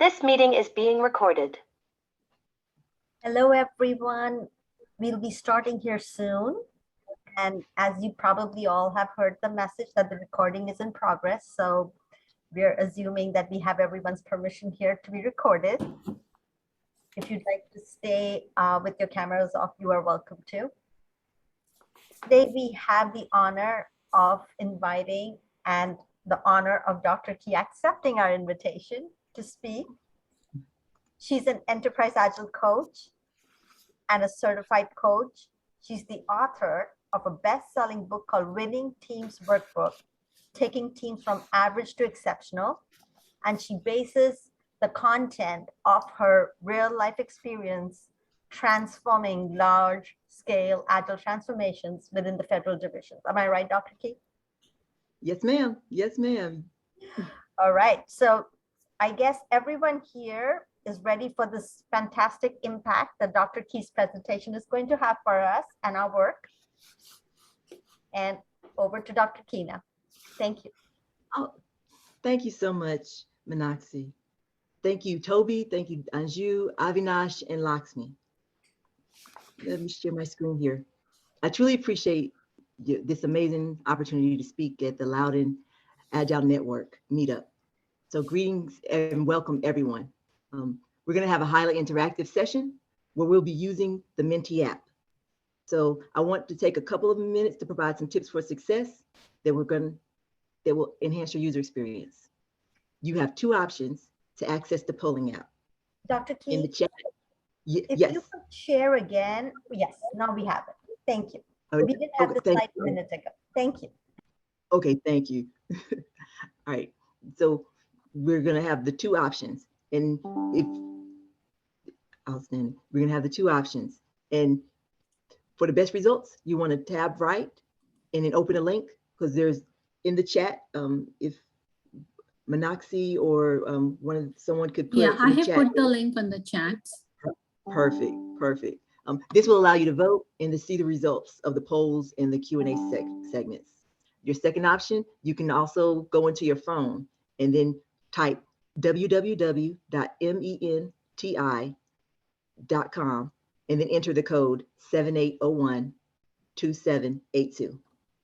This meeting is being recorded. Hello, everyone. We'll be starting here soon. And as you probably all have heard the message that the recording is in progress. So we're assuming that we have everyone's permission here to be recorded. If you'd like to stay with your cameras off, you are welcome to. Today, we have the honor of inviting and the honor of Dr. Key accepting our invitation to speak. She's an enterprise agile coach and a certified coach. She's the author of a best-selling book called Winning Teams Workbook, taking teams from average to exceptional. And she bases the content of her real-life experience transforming large-scale agile transformations within the federal divisions. Am I right, Dr. Key? Yes, ma'am. Yes, ma'am. All right. So I guess everyone here is ready for this fantastic impact that Dr. Key's presentation is going to have for us and our work. And over to Dr. Key now. Thank you. Oh, thank you so much, Meenakshi. Thank you, Toby. Thank you, Anju, Avinash, and Lakshmi. Let me share my screen here. I truly appreciate this amazing opportunity to speak at the Loudoun Agile Network meetup. So greetings and welcome everyone. We're going to have a highly interactive session where we'll be using the Menti app. So I want to take a couple of minutes to provide some tips for success that will enhance your user experience. You have two options to access the polling app. Dr. Key, in the chat. If yes. you could share again. Yes, now we have it. Thank you. Okay. We didn't have the slide a minute ago. Thank you. Okay, thank you. All right, so we're gonna have the two options. And outstanding, we're gonna have the two options. And for the best results, you want to tab right and then open a link, because there's in the chat, if Meenakshi or someone could put I have chat. put the link on the chat. Perfect, perfect. This will allow you to vote and to see the results of the polls and the Q&A segments. Your second option, you can also go into your phone and then type www.menti.com and then enter the code 7801-2782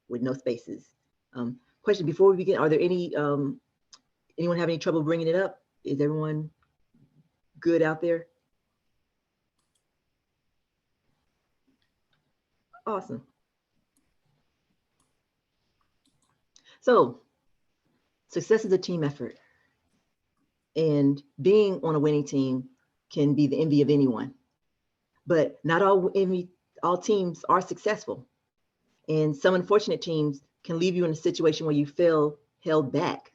with no spaces. Question before we begin, are there any, anyone have any trouble bringing it up? Is everyone good out there? Awesome. So success is a team effort, and being on a winning team can be the envy of anyone, but not all teams are successful. And some unfortunate teams can leave you in a situation where you feel held back,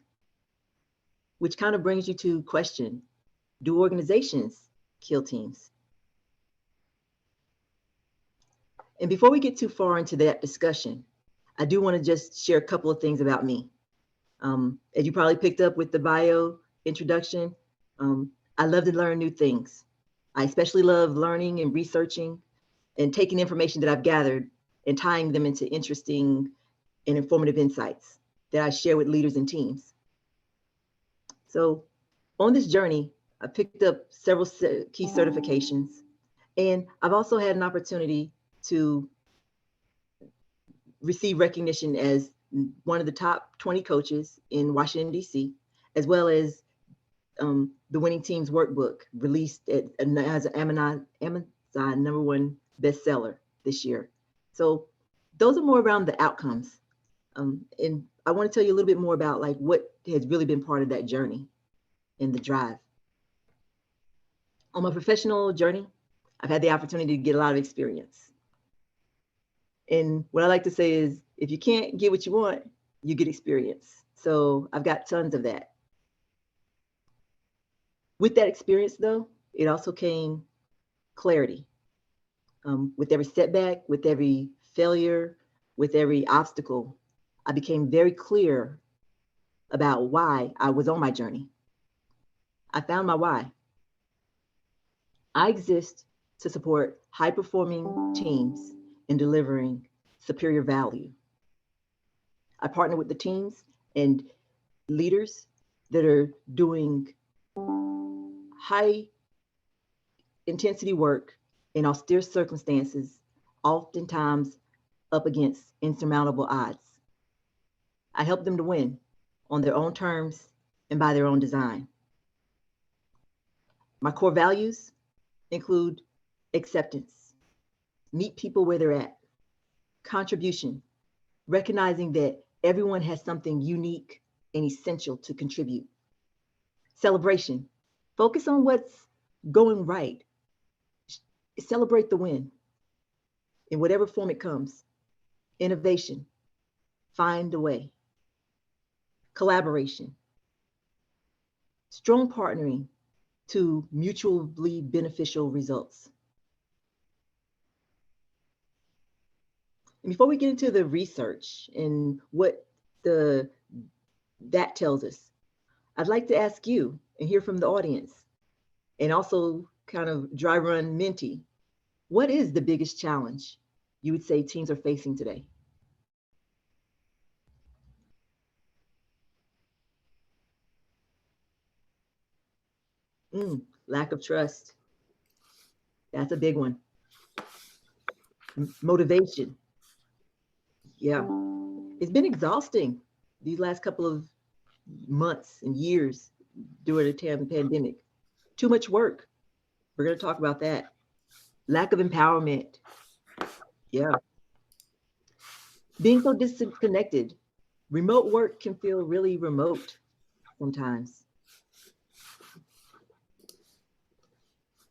which kind of brings you to question, do organizations kill teams? And before we get too far into that discussion, I do want to just share a couple of things about me. As you probably picked up with the bio introduction, I love to learn new things. I especially love learning and researching and taking information that I've gathered and tying them into interesting and informative insights that I share with leaders and teams. So on this journey, I picked up several key certifications, and I've also had an opportunity to receive recognition as one of the top 20 coaches in Washington, D.C., as well as the Winning Teams Workbook, released as an Amazon #1 bestseller this year. So those are more around the outcomes. And I want to tell you a little bit more about like what has really been part of that journey and the drive. On my professional journey, I've had the opportunity to get a lot of experience. And what I like to say is, if you can't get what you want, you get experience. So I've got tons of that. With that experience though, it also came clarity. With every setback, with every failure, with every obstacle, I became very clear about why I was on my journey. I found my why. I exist to support high-performing teams in delivering superior value. I partner with the teams and leaders that are doing high intensity work in austere circumstances, oftentimes up against insurmountable odds. I help them to win on their own terms and by their own design. My core values include acceptance, meet people where they're at, contribution, recognizing that everyone has something unique and essential to contribute, celebration, focus on what's going right, celebrate the win in whatever form it comes, innovation, find a way, collaboration, strong partnering to mutually beneficial results. And before we get into the research and what that tells us, I'd like to ask you and hear from the audience, and also kind of dry run Menti, what is the biggest challenge you would say teams are facing today? Lack of trust. That's a big one. Motivation. Yeah, it's been exhausting these last couple of months and years during the pandemic. Too much work. We're going to talk about that. Lack of empowerment. Yeah. Being so disconnected. Remote work can feel really remote sometimes.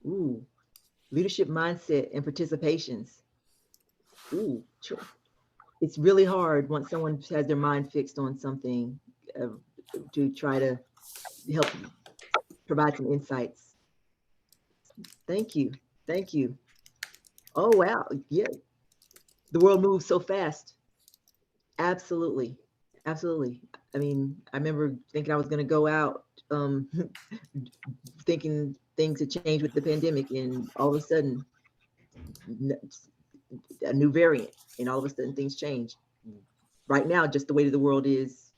Ooh, leadership mindset and participations. Ooh, it's really hard once someone has their mind fixed on something to try to help provide some insights. Thank you. Thank you. Oh, wow. Yeah. The world moves so fast. Absolutely. Absolutely. I mean, I remember thinking I was going to go out, thinking things had changed with the pandemic, and all of a sudden, a new variant, and all of a sudden things change. Right now, just the way the world is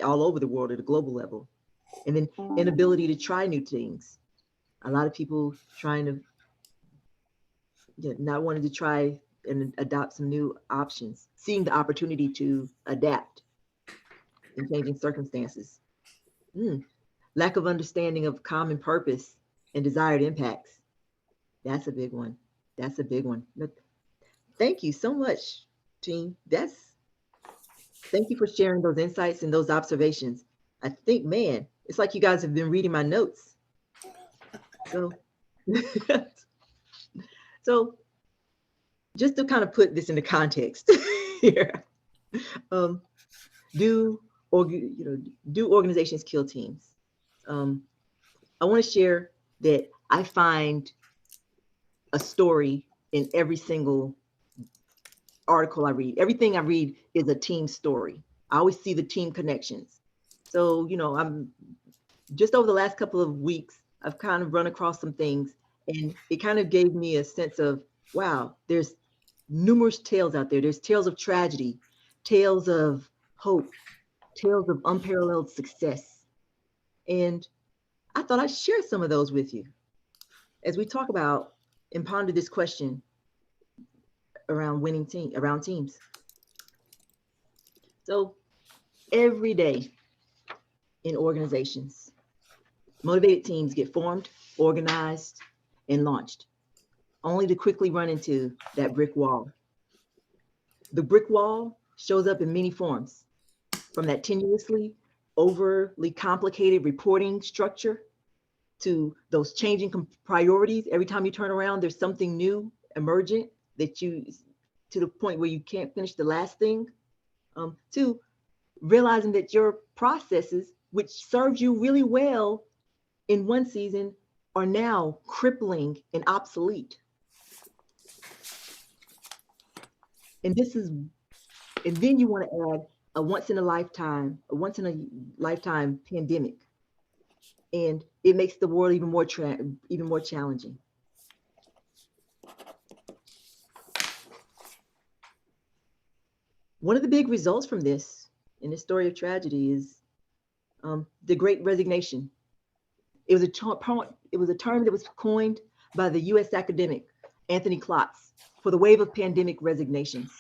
all over the world at a global level. And then inability to try new things. A lot of people trying to, not wanting to try and adopt some new options, seeing the opportunity to adapt in changing circumstances. Lack of understanding of common purpose and desired impacts. That's a big one. That's a big one. Thank you so much, team. Thank you for sharing those insights and those observations. I think, man, it's like you guys have been reading my notes. So, so just to kind of put this into context here, do organizations kill teams? I want to share that I find a story in every single article I read. Everything I read is a team story. I always see the team connections. So, I'm just over the last couple of weeks, I've kind of run across some things, and it kind of gave me a sense of, wow, there's numerous tales out there. There's tales of tragedy, tales of hope, tales of unparalleled success. And I thought I'd share some of those with you as we talk about and ponder this question around teams. So every day in organizations, motivated teams get formed, organized, and launched, only to quickly run into that brick wall. The brick wall shows up in many forms, from that tenuously, overly complicated reporting structure to those changing priorities. Every time you turn around, there's something new emergent to the point where you can't finish the last thing, to realizing that your processes, which served you really well in one season, are now crippling and obsolete. And then you want to add a once in a lifetime pandemic, and it makes the world even more challenging. One of the big results from this, in this story of tragedy, is the Great Resignation. It was a term that was coined by the U.S. academic Anthony Klotz for the wave of pandemic resignations.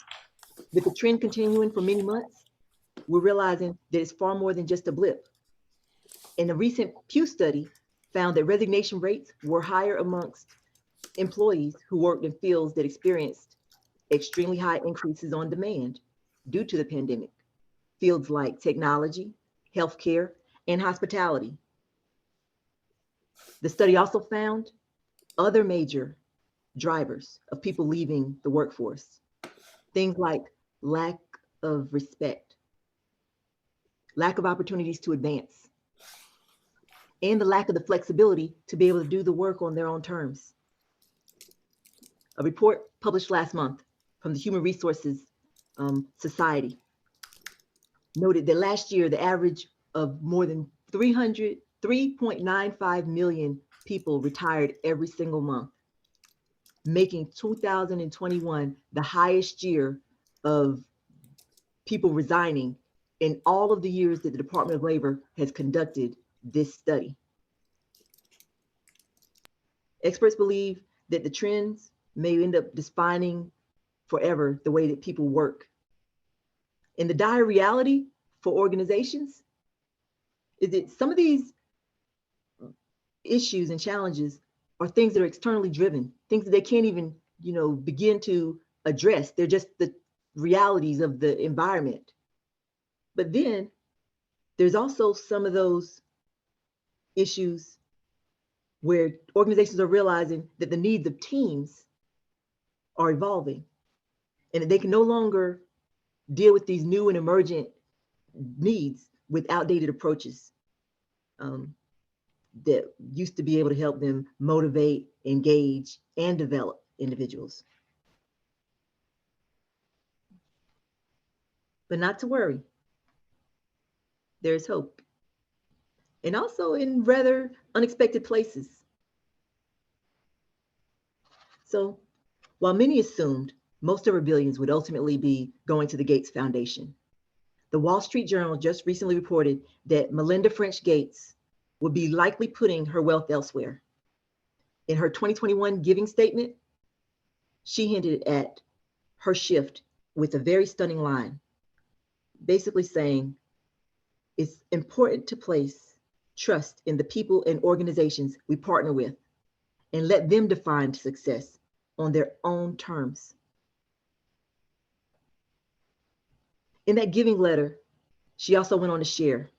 With the trend continuing for many months, we're realizing that it's far more than just a blip. And a recent Pew study found that resignation rates were higher amongst employees who worked in fields that experienced extremely high increases on demand due to the pandemic. Fields like technology, healthcare, and hospitality. The study also found other major drivers of people leaving the workforce. Things like lack of respect, lack of opportunities to advance, and the lack of the flexibility to be able to do the work on their own terms. A report published last month from the Human Resources Society noted that last year, the average of more than 3.95 million people retired every single month, making 2021 the highest year of people resigning in all of the years that the Department of Labor has conducted this study. Experts believe that the trends may end up defining forever the way that people work. And the dire reality for organizations is that some of these issues and challenges are things that are externally driven, things that they can't even, begin to address. They're just the realities of the environment. But then there's also some of those issues where organizations are realizing that the needs of teams are evolving and that they can no longer deal with these new and emergent needs with outdated approaches that used to be able to help them motivate, engage, and develop individuals. But not to worry, there's hope. And also in rather unexpected places. So while many assumed most of our billions would ultimately be going to the Gates Foundation, the Wall Street Journal just recently reported that Melinda French Gates would be likely putting her wealth elsewhere. In her 2021 giving statement, she hinted at her shift with a very stunning line, basically saying, it's important to place trust in the people and organizations we partner with and let them define success on their own terms. In that giving letter, she also went on to share,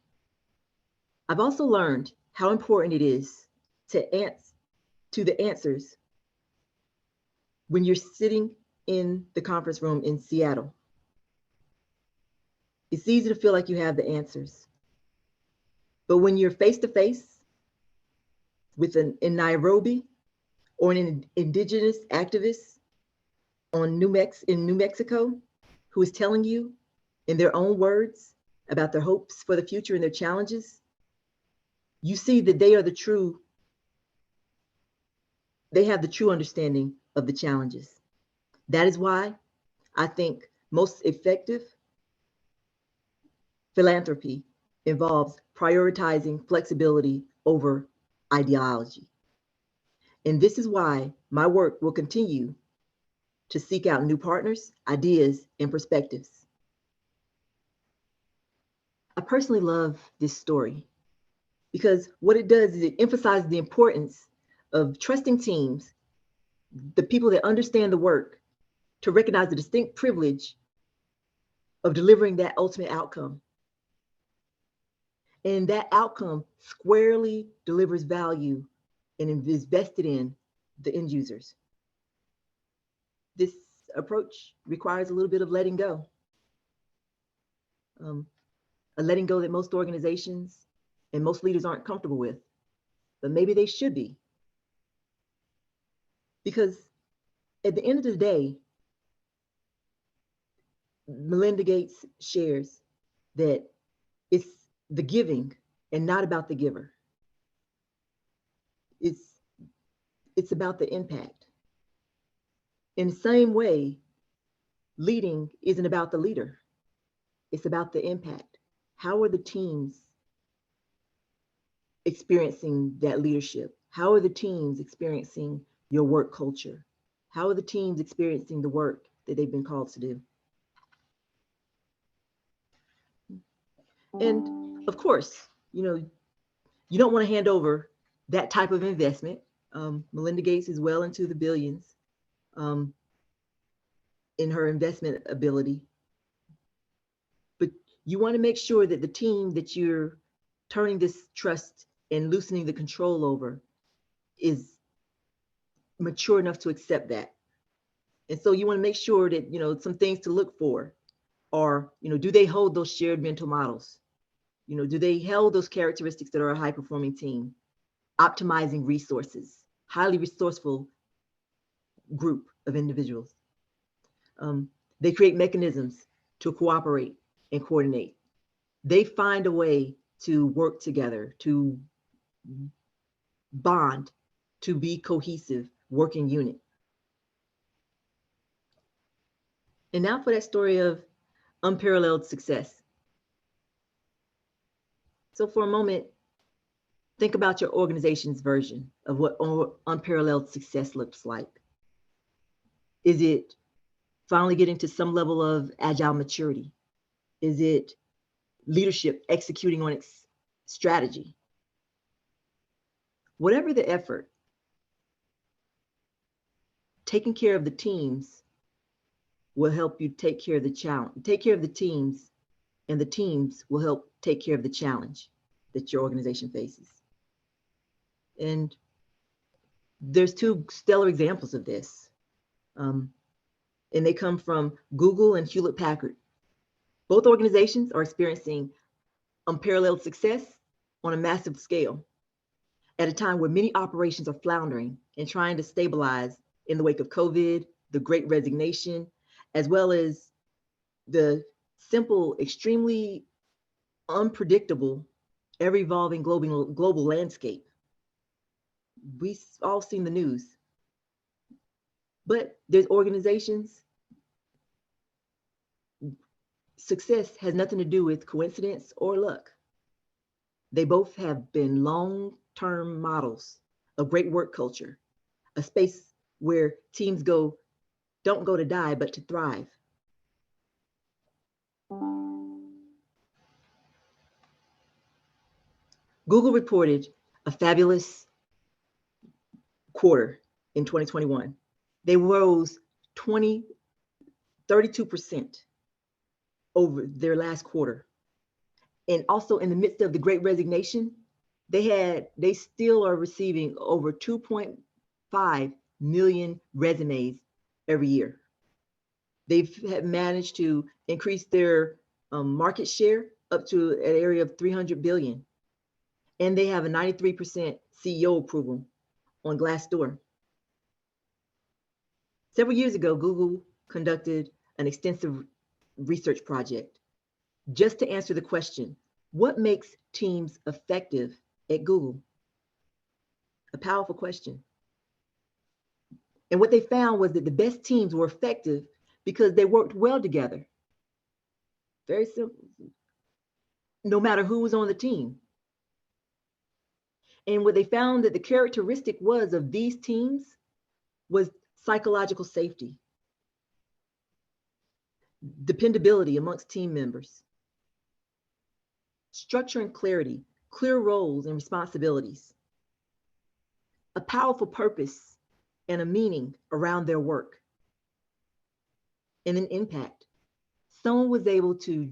I've also learned how important it is to the answers when you're sitting in the conference room in Seattle. It's easy to feel like you have the answers. But when you're face to face with in Nairobi or an indigenous activist in New Mexico who is telling you in their own words about their hopes for the future and their challenges, you see that they have the true understanding of the challenges. That is why I think most effective philanthropy involves prioritizing flexibility over ideology. And this is why my work will continue to seek out new partners, ideas, and perspectives. I personally love this story because what it does is it emphasizes the importance of trusting teams, the people that understand the work, to recognize the distinct privilege of delivering that ultimate outcome. And that outcome squarely delivers value and is vested in the end users. This approach requires a little bit of letting go. A letting go that most organizations and most leaders aren't comfortable with, but maybe they should be. Because at the end of the day, Melinda Gates shares that it's the giving and not about the giver. It's about the impact. In the same way, leading isn't about the leader. It's about the impact. How are the teams experiencing that leadership? How are the teams experiencing your work culture? How are the teams experiencing the work that they've been called to do? And of course, you don't want to hand over that type of investment. Melinda Gates is well into the billions in her investment ability. But you want to make sure that the team that you're turning this trust and loosening the control over is mature enough to accept that. And so you want to make sure that, some things to look for are, do they hold those shared mental models? Do they hold those characteristics that are a high performing team? Optimizing resources, highly resourceful group of individuals. They create mechanisms to cooperate and coordinate. They find a way to work together, to bond, to be cohesive working unit. And now for that story of unparalleled success. So for a moment, think about your organization's version of what unparalleled success looks like. Is it finally getting to some level of agile maturity? Is it leadership executing on its strategy? Whatever the effort, taking care of the teams will help you take care of the challenge, take care of the teams, and the teams will help take care of the challenge that your organization faces. And there's two stellar examples of this. And they come from Google and Hewlett-Packard. Both organizations are experiencing unparalleled success on a massive scale at a time where many operations are floundering and trying to stabilize in the wake of COVID, the Great Resignation, as well as the simple, extremely unpredictable, ever-evolving global landscape. We've all seen the news. But there's organizations, success has nothing to do with coincidence or luck. They both have been long-term models of great work culture, a space where teams don't go to die, but to thrive. Google reported a fabulous quarter in 2021. They rose 32% over their last quarter. And also in the midst of the Great Resignation, they still are receiving over 2.5 million resumes every year. They've managed to increase their market share up to an area of 300 billion. And they have a 93% CEO approval on Glassdoor. Several years ago, Google conducted an extensive research project just to answer the question, what makes teams effective at Google? A powerful question. And what they found was that the best teams were effective because they worked well together. Very simple. No matter who was on the team. And what they found that the characteristic was of these teams was psychological safety, dependability amongst team members, structure and clarity, clear roles and responsibilities, a powerful purpose and a meaning around their work, and an impact. Someone was able to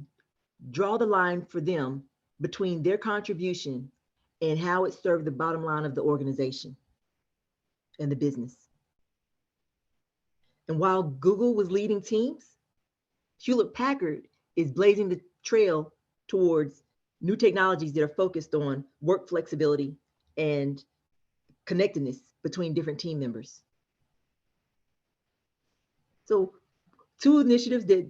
draw the line for them between their contribution and how it served the bottom line of the organization and the business. And while Google was leading teams, Hewlett-Packard is blazing the trail towards new technologies that are focused on work flexibility and connectedness between different team members. So 2 initiatives that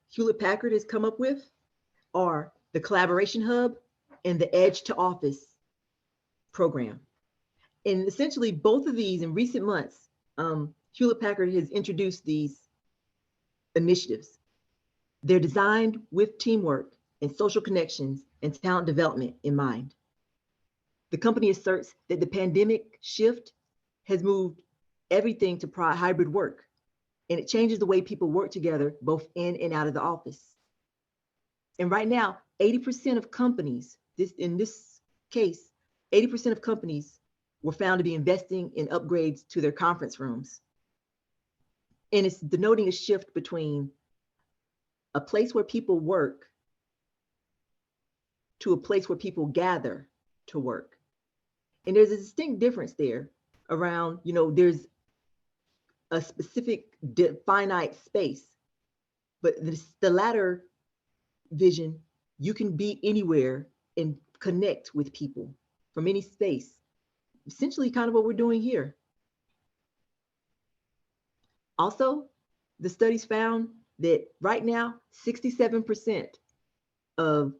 Hewlett-Packard has come up with are the Collaboration Hub and the Edge to Office program. And essentially both of these in recent months, Hewlett-Packard has introduced these initiatives. They're designed with teamwork and social connections and talent development in mind. The company asserts that the pandemic shift has moved everything to hybrid work, and it changes the way people work together, both in and out of the office. And right now, 80% of companies, in this case, 80% of companies were found to be investing in upgrades to their conference rooms. And it's denoting a shift between a place where people work to a place where people gather to work. And there's a distinct difference there around, there's a specific finite space, but the latter vision, you can be anywhere and connect with people from any space. Essentially kind of what we're doing here. Also, the studies found that right now, 67% of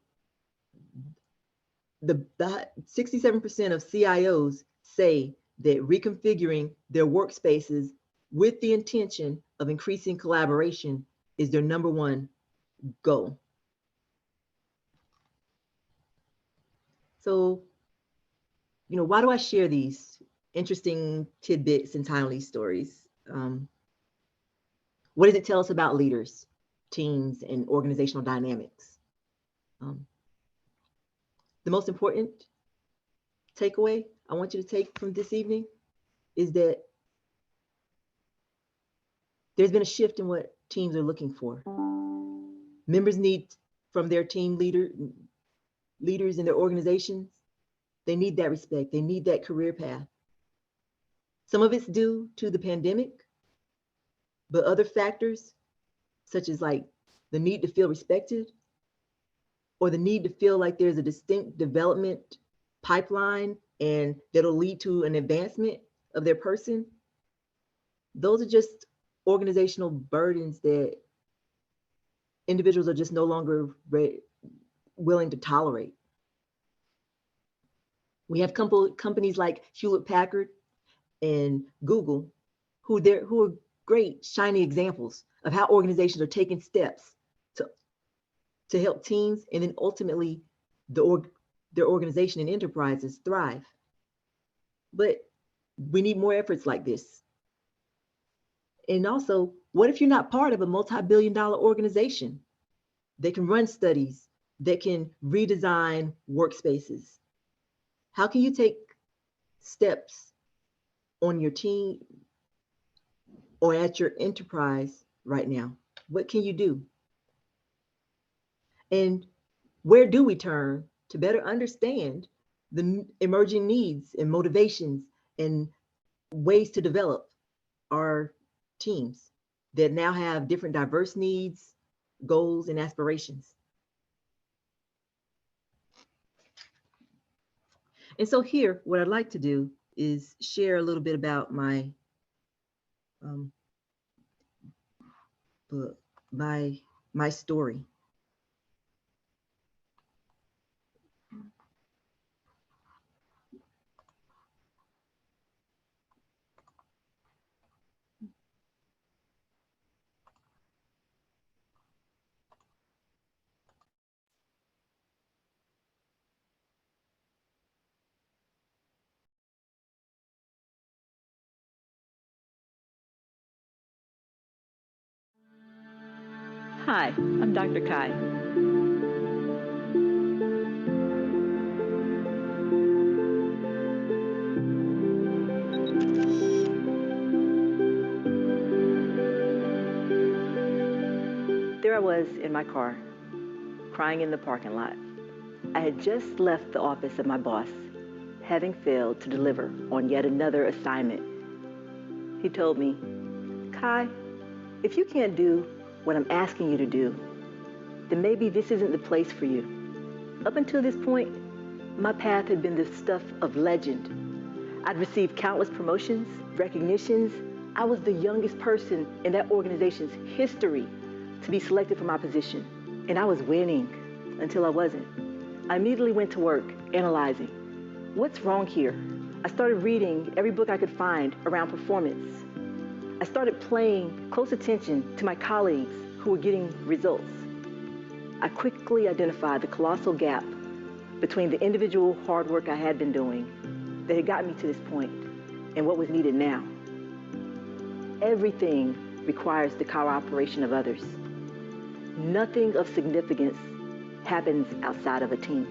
67% of CIOs say that reconfiguring their workspaces with the intention of increasing collaboration is their number one goal. So, why do I share these interesting tidbits and timely stories? What does it tell us about leaders, teams, and organizational dynamics? The most important takeaway I want you to take from this evening is that there's been a shift in what teams are looking for. Members need from their team leaders in their organizations, they need that respect, they need that career path. Some of it's due to the pandemic, but other factors, such as like the need to feel respected or the need to feel like there's a distinct development pipeline and that'll lead to an advancement of their person, those are just organizational burdens that individuals are just no longer willing to tolerate. We have companies like Hewlett-Packard and Google, who are great, shiny examples of how organizations are taking steps to help teams and then ultimately their organization and enterprises thrive. But we need more efforts like this. And also, what if you're not part of a multi-billion-dollar organization that can run studies, that can redesign workspaces? How can you take steps on your team or at your enterprise right now? What can you do? And where do we turn to better understand the emerging needs and motivations and ways to develop our teams that now have different diverse needs, goals, and aspirations? And so here, what I'd like to do is share a little bit about my story. Hi, I'm Dr. Kai. There I was in my car, crying in the parking lot. I had just left the office of my boss, having failed to deliver on yet another assignment. He told me, "Kai, if you can't do what I'm asking you to do, then maybe this isn't the place for you." Up until this point, my path had been the stuff of legend. I'd received countless promotions, recognitions. I was the youngest person in that organization's history to be selected for my position, and I was winning until I wasn't. I immediately went to work analyzing. What's wrong here? I started reading every book I could find around performance. I started paying close attention to my colleagues who were getting results. I quickly identified the colossal gap between the individual hard work I had been doing that had gotten me to this point and what was needed now. Everything requires the cooperation of others. Nothing of significance happens outside of a team.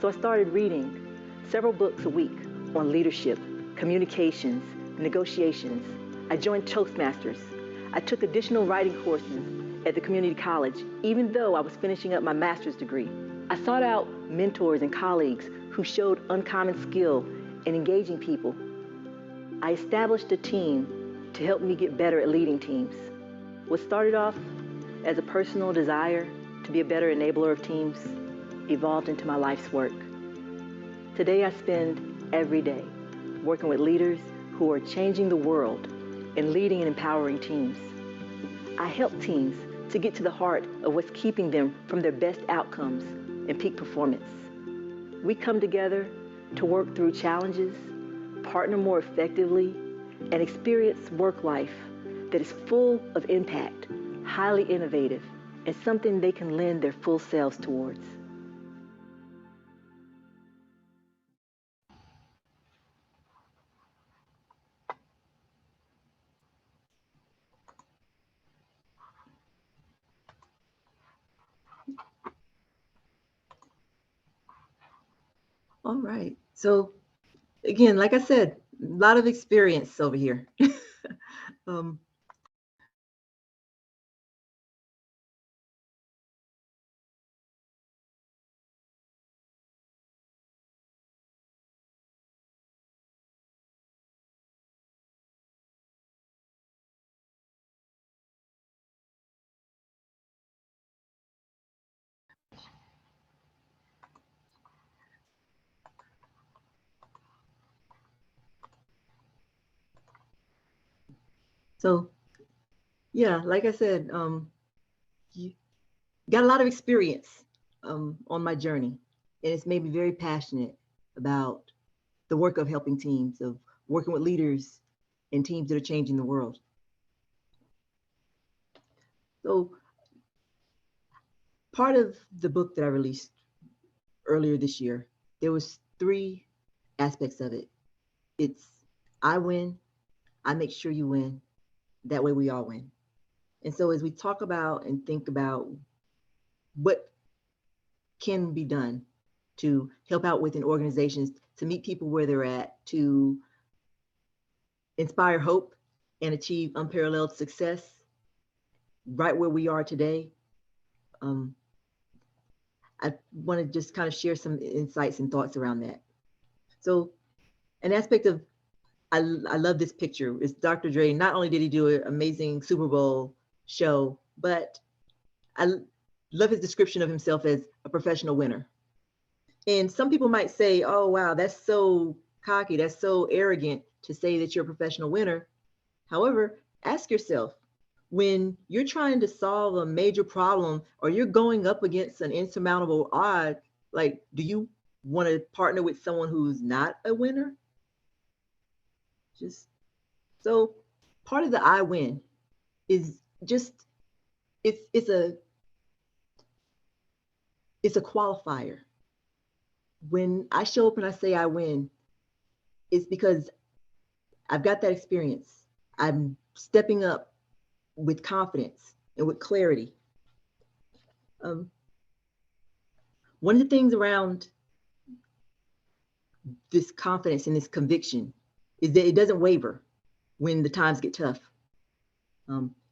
So I started reading several books a week on leadership, communications, negotiations. I joined Toastmasters. I took additional writing courses at the community college, even though I was finishing up my master's degree. I sought out mentors and colleagues who showed uncommon skill in engaging people. I established a team to help me get better at leading teams. What started off as a personal desire to be a better enabler of teams evolved into my life's work. Today I spend every day working with leaders who are changing the world and leading and empowering teams. I help teams to get to the heart of what's keeping them from their best outcomes and peak performance. We come together to work through challenges, partner more effectively, and experience work life that is full of impact, highly innovative, and something they can lend their full selves towards. All right. So again, like I said, a lot of experience over here. So yeah, like I said, got a lot of experience on my journey, and it's made me very passionate about the work of helping teams, of working with leaders and teams that are changing the world. So part of the book that I released earlier this year, there was 3 aspects of it. It's I win, I make sure you win, that way we all win. And so as we talk about and think about what can be done to help out within organizations, to meet people where they're at, to inspire hope and achieve unparalleled success right where we are today, I want to just kind of share some insights and thoughts around that. So an aspect of, I love this picture. It's Dr. Dre. Not only did he do an amazing Super Bowl show, but I love his description of himself as a professional winner. And some people might say, oh, wow, that's so cocky. That's so arrogant to say that you're a professional winner. However, ask yourself, when you're trying to solve a major problem or you're going up against an insurmountable odd, like, do you want to partner with someone who's not a winner? Just so part of the I win is just, it's a qualifier. When I show up and I say I win, it's because I've got that experience. I'm stepping up with confidence and with clarity. One of the things around this confidence and this conviction is that it doesn't waver when the times get tough.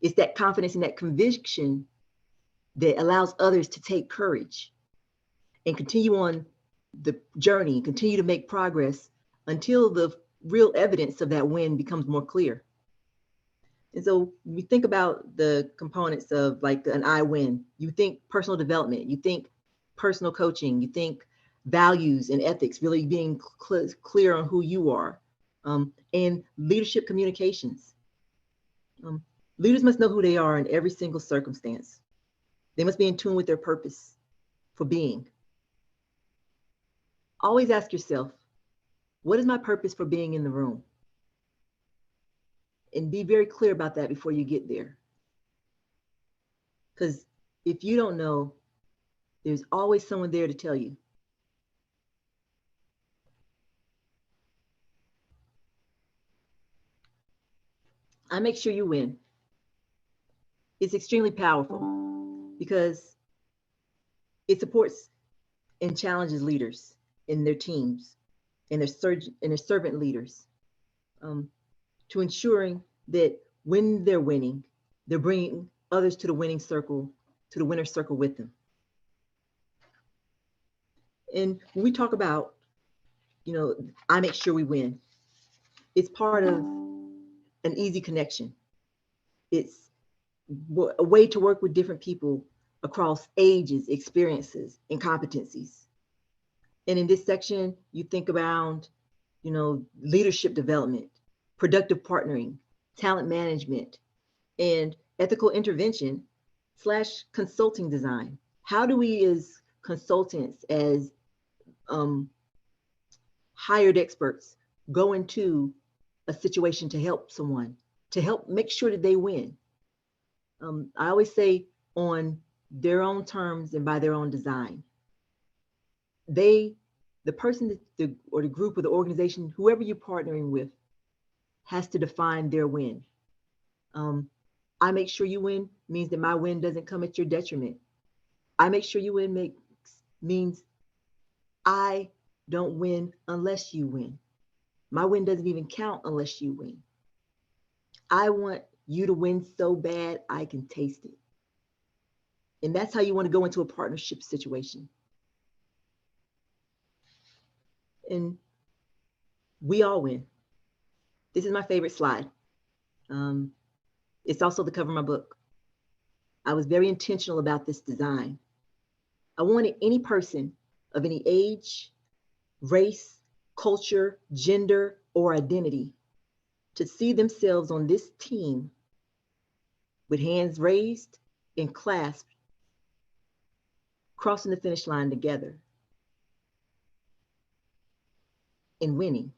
It's that confidence and that conviction that allows others to take courage and continue on the journey, continue to make progress until the real evidence of that win becomes more clear. And so we think about the components of like an I win. You think personal development, you think personal coaching, you think values and ethics, really being clear on who you are, and leadership communications. Leaders must know who they are in every single circumstance. They must be in tune with their purpose for being. Always ask yourself, what is my purpose for being in the room? And be very clear about that before you get there. Because if you don't know, there's always someone there to tell you. I make sure you win. It's extremely powerful because it supports and challenges leaders in their teams and their servant leaders to ensuring that when they're winning, they're bringing others to the winning circle, to the winner's circle with them. And when we talk about, I make sure we win, it's part of an easy connection. It's a way to work with different people across ages, experiences, and competencies. And in this section, you think about, leadership development, productive partnering, talent management, and ethical intervention / consulting design. How do we as consultants, as hired experts, go into a situation to help someone, to help make sure that they win? I always say on their own terms and by their own design. The person or the group or the organization, whoever you're partnering with, has to define their win. I make sure you win means that my win doesn't come at your detriment. I make sure you win means I don't win unless you win. My win doesn't even count unless you win. I want you to win so bad I can taste it. And that's how you want to go into a partnership situation. And we all win. This is my favorite slide. It's also the cover of my book. I was very intentional about this design. I wanted any person of any age, race, culture, gender, or identity to see themselves on this team with hands raised and clasped, crossing the finish line together and winning.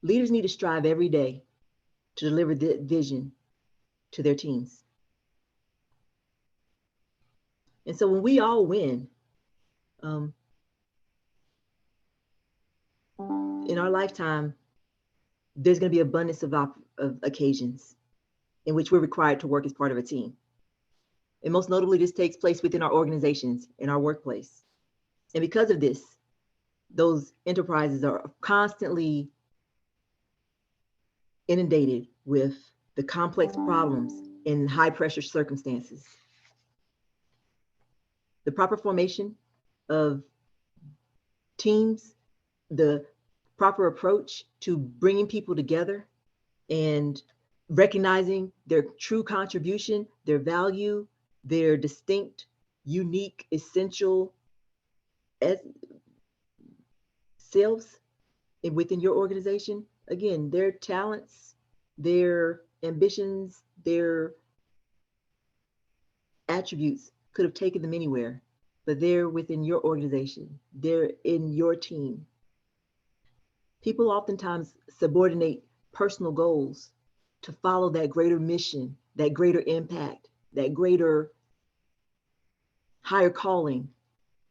Leaders need to strive every day to deliver the vision to their teams. And so when we all win, in our lifetime, there's going to be abundance of occasions in which we're required to work as part of a team. And most notably, this takes place within our organizations, in our workplace. And because of this, those enterprises are constantly inundated with the complex problems in high pressure circumstances. The proper formation of teams, the proper approach to bringing people together and recognizing their true contribution, their value, their distinct, unique, essential selves within your organization. Again, their talents, their ambitions, their attributes could have taken them anywhere, but they're within your organization. They're in your team. People oftentimes subordinate personal goals to follow that greater mission, that greater impact, that greater higher calling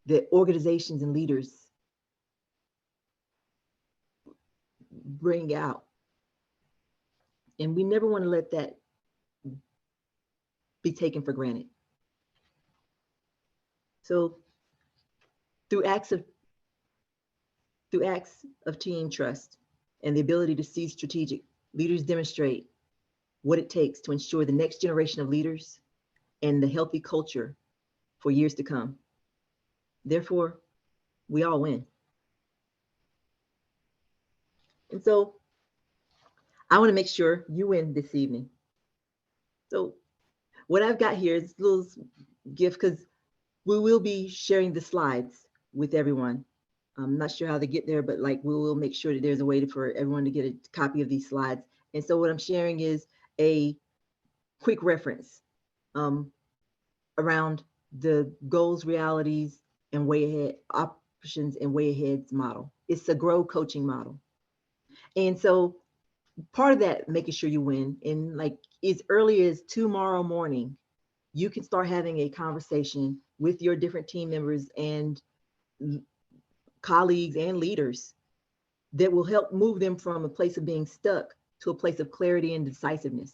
that organizations and leaders bring out. And we never want to let that be taken for granted. So through acts of team trust and the ability to see strategic, leaders demonstrate what it takes to ensure the next generation of leaders and the healthy culture for years to come. Therefore, we all win. And so I want to make sure you win this evening. So what I've got here is a little gift, because we will be sharing the slides with everyone. I'm not sure how to get there, but we will make sure that there's a way for everyone to get a copy of these slides. And so what I'm sharing is a quick reference around the goals, realities, and way ahead options and way ahead's model. It's a grow coaching model. And so part of that, making sure you win, and as early as tomorrow morning, you can start having a conversation with your different team members and colleagues and leaders that will help move them from a place of being stuck to a place of clarity and decisiveness.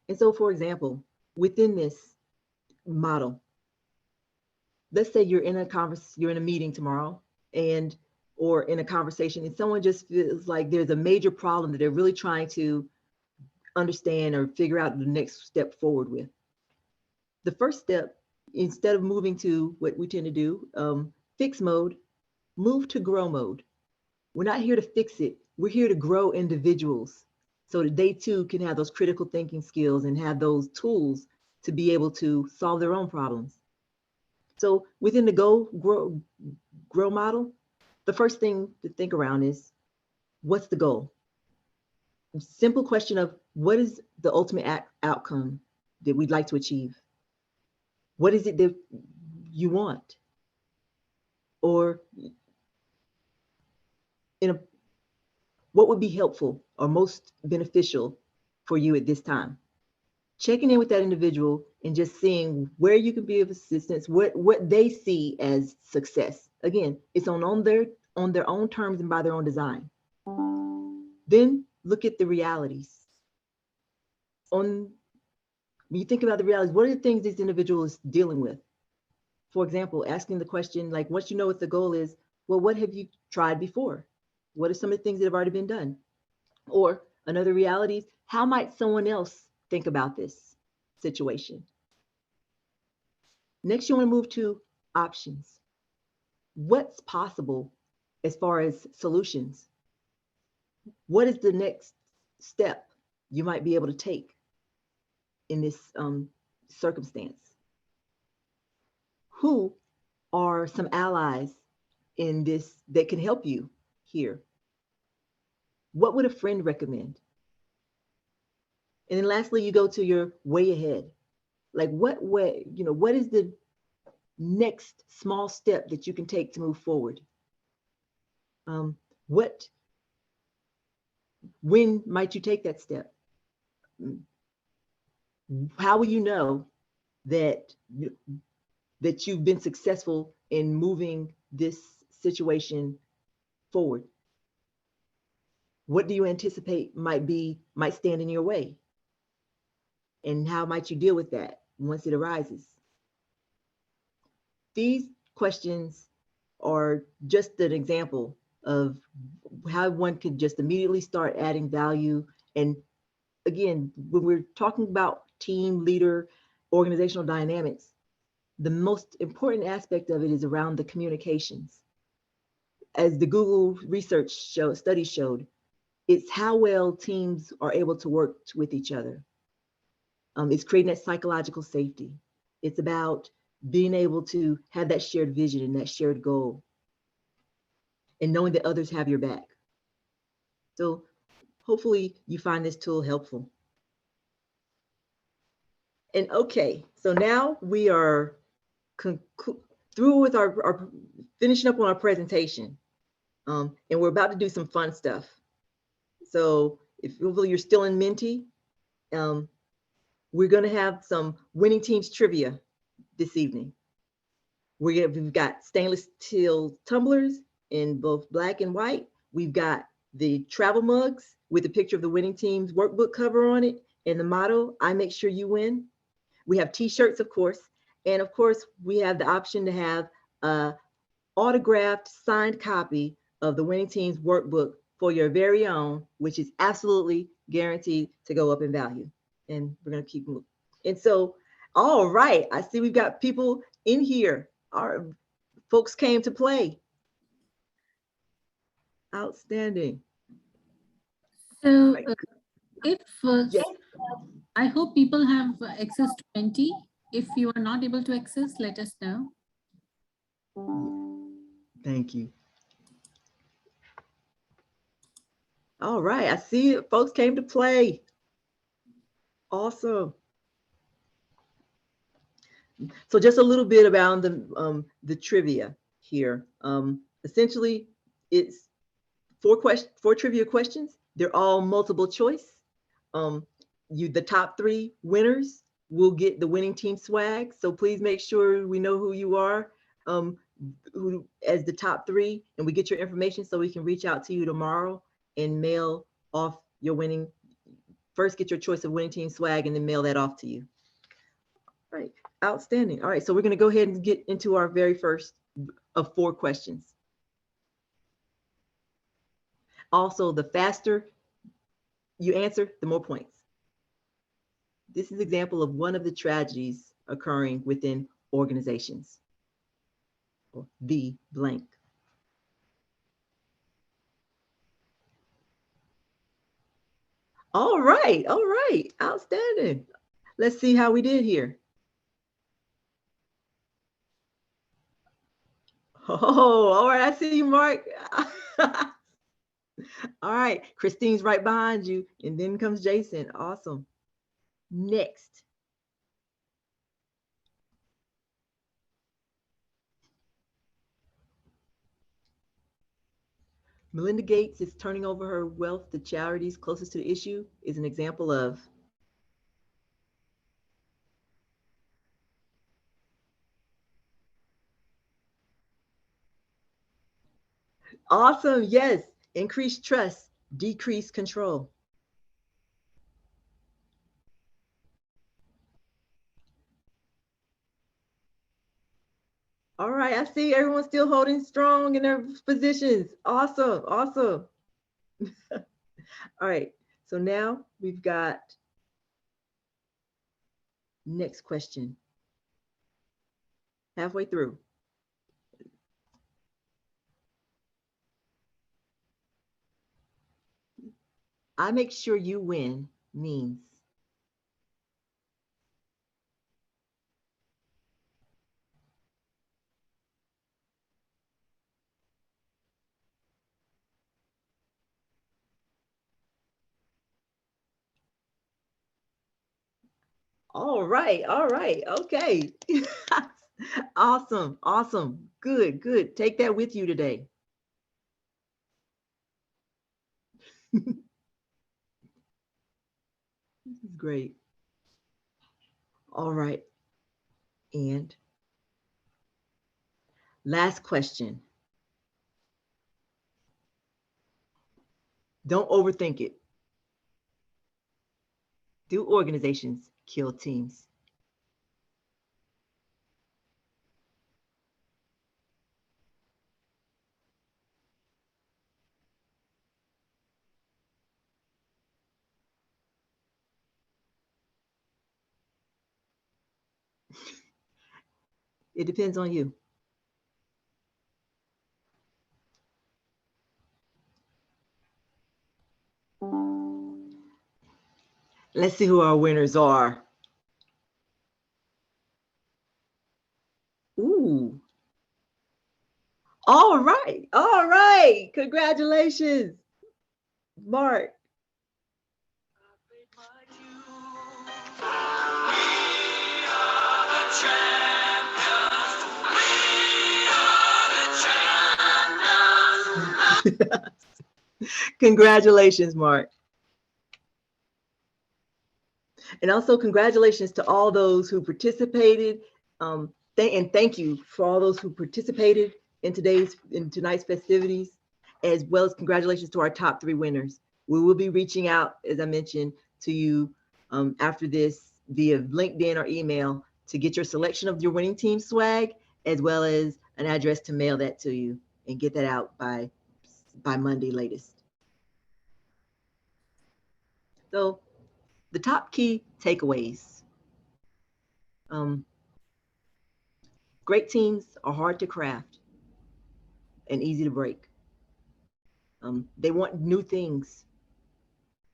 And so, for example, within this model, let's say you're in a meeting tomorrow, or in a conversation, and someone just feels like there's a major problem that they're really trying to understand or figure out the next step forward with. The first step, instead of moving to what we tend to do, fix mode, move to grow mode. We're not here to fix it. We're here to grow individuals so that they too can have those critical thinking skills and have those tools to be able to solve their own problems. So within the grow model, the first thing to think around is, what's the goal? Simple question of, what is the ultimate outcome that we'd like to achieve? What is it that you want? Or what would be helpful or most beneficial for you at this time? Checking in with that individual and just seeing where you can be of assistance, what they see as success. Again, it's on their own terms and by their own design. Then look at the realities. When you think about the realities, what are the things this individual is dealing with? For example, asking the question, like, once you know what the goal is, well, what have you tried before? What are some of the things that have already been done? Or another reality is, how might someone else think about this situation? Next, you want to move to options. What's possible as far as solutions? What is the next step you might be able to take in this circumstance? Who are some allies in this that can help you here? What would a friend recommend? And then lastly, you go to your way ahead. Like, what is the next small step that you can take to move forward? When might you take that step? How will you know that you've been successful in moving this situation forward? What do you anticipate might stand in your way? And how might you deal with that once it arises? These questions are just an example of how one could just immediately start adding value. And again, when we're talking about team, leader, organizational dynamics, the most important aspect of it is around the communications. As the Google research study showed, it's how well teams are able to work with each other. It's creating that psychological safety. It's about being able to have that shared vision and that shared goal, and knowing that others have your back. So hopefully you find this tool helpful. And okay, so now we are through with our finishing up on our presentation. And we're about to do some fun stuff. So if you're still in Menti, we're going to have some winning teams trivia this evening. We've got stainless steel tumblers in both black and white. We've got the travel mugs with a picture of the winning team's workbook cover on it and the motto, "I make sure you win." We have t-shirts, of course. And of course, we have the option to have an autographed signed copy of the winning team's workbook for your very own, which is absolutely guaranteed to go up in value. And we're going to keep moving. And so, all right, I see we've got people in here. Our folks came to play. Outstanding. So if Yes. I hope people have access to Menti. If you are not able to access, let us know. Thank you. All right, I see folks came to play. Awesome. So just a little bit about the trivia here. Essentially, it's four trivia questions. They're all multiple choice. The top 3 winners will get the winning team swag. So please make sure we know who you are as the top 3, and we get your information so we can reach out to you tomorrow and mail off your winning, first get your choice of winning team swag and then mail that off to you. All right, outstanding. All right, so we're going to go ahead and get into our very first of 4 questions. Also, the faster you answer, the more points. This is an example of one of the tragedies occurring within organizations. Or the blank. All right, outstanding. Let's see how we did here. Oh, all right, I see you, Mark. All right, Christine's right behind you, and then comes Jason. Awesome. Next. Melinda Gates is turning over her wealth to charities closest to the issue is an example of. Awesome, yes. Increase trust, decrease control. All right, I see everyone's still holding strong in their positions. Awesome, awesome. All right, so now we've got next question. Halfway through. I make sure you win means. All right, okay. Awesome, awesome, good, good. Take that with you today. This is great. All right, and last question. Don't overthink it. Do organizations kill teams? It depends on you. Let's see who our winners are. Ooh. All right. Congratulations, Mark. Congratulations, Mark. And also congratulations to all those who participated. And thank you for all those who participated in tonight's festivities, as well as congratulations to our top 3 winners. We will be reaching out, as I mentioned, to you after this via LinkedIn or email to get your selection of your winning team swag, as well as an address to mail that to you and get that out by Monday latest. So the top key takeaways. Great teams are hard to craft and easy to break. They want new things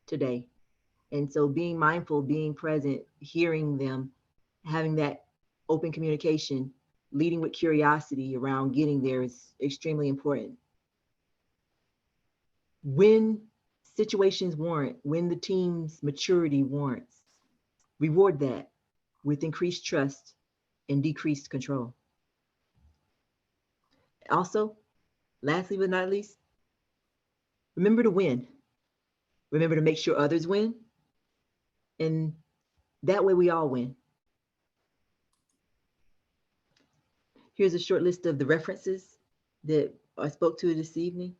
today. And so being mindful, being present, hearing them, having that open communication, leading with curiosity around getting there is extremely important. When situations warrant, when the team's maturity warrants, reward that with increased trust and decreased control. Also, lastly but not least, remember to win. Remember to make sure others win. And that way we all win. Here's a short list of the references that I spoke to this evening.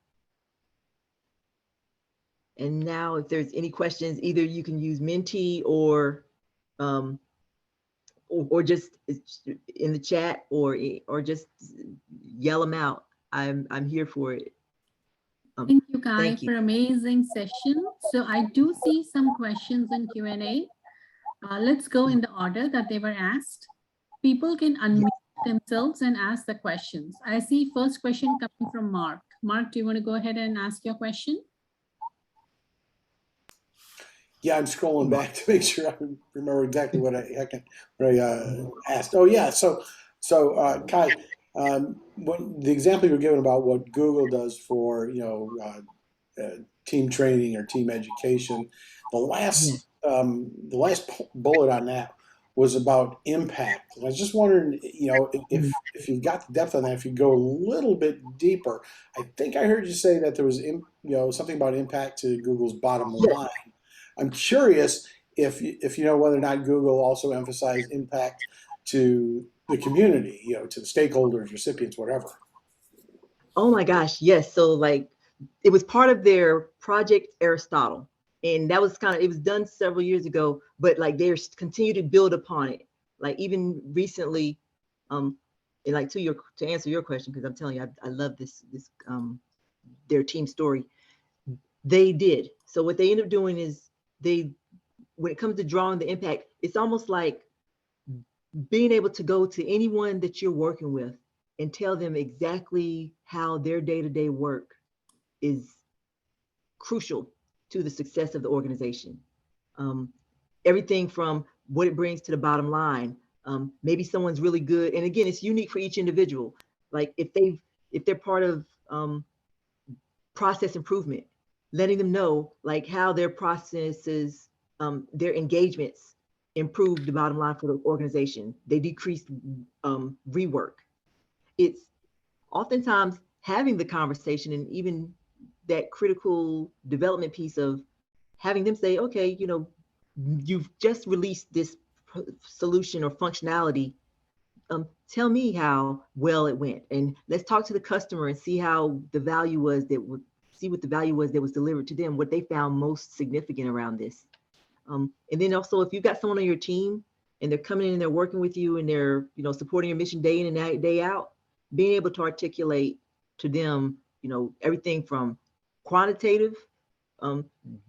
And now if there's any questions, either you can use Menti or just in the chat or just yell them out. I'm here for it. Thank you, Kai, thank you. for amazing session. So I do see some questions in Q&A. Let's go in the order that they were asked. People can unmute themselves and ask the questions. I see first question coming from Mark. Mark, do you want to go ahead and ask your question? Yeah, I'm scrolling back to make sure I remember exactly what I asked. Oh yeah, so Kai, the example you were given about what Google does for team training or team education, the last bullet on that was about impact. And I was just wondering, if you've got the depth on that, if you go a little bit deeper. I think I heard you say that there was something about impact to Google's bottom line. I'm curious if you know whether or not Google also emphasized impact to the community, to the stakeholders, recipients, whatever. Oh my gosh, yes. So like it was part of their Project Aristotle. And that was it was done several years ago, but like they continue to build upon it. Like even recently, and like to answer your question, because I'm telling you, I love this their team story. They did. So what they end up doing is when it comes to drawing the impact, it's almost like being able to go to anyone that you're working with and tell them exactly how their day-to-day work is crucial to the success of the organization. Everything from what it brings to the bottom line. Maybe someone's really good, and again, it's unique for each individual. Like if they're part of process improvement, letting them know like how their processes, their engagements improved the bottom line for the organization. They decreased rework. It's oftentimes having the conversation and even that critical development piece of having them say, okay, you've just released this solution or functionality. Tell me how well it went, and let's talk to the customer and see how the value was what the value was that was delivered to them, what they found most significant around this. And then also, if you've got someone on your team and they're coming in and they're working with you and they're, supporting your mission day in and day out, being able to articulate to them, everything from quantitative,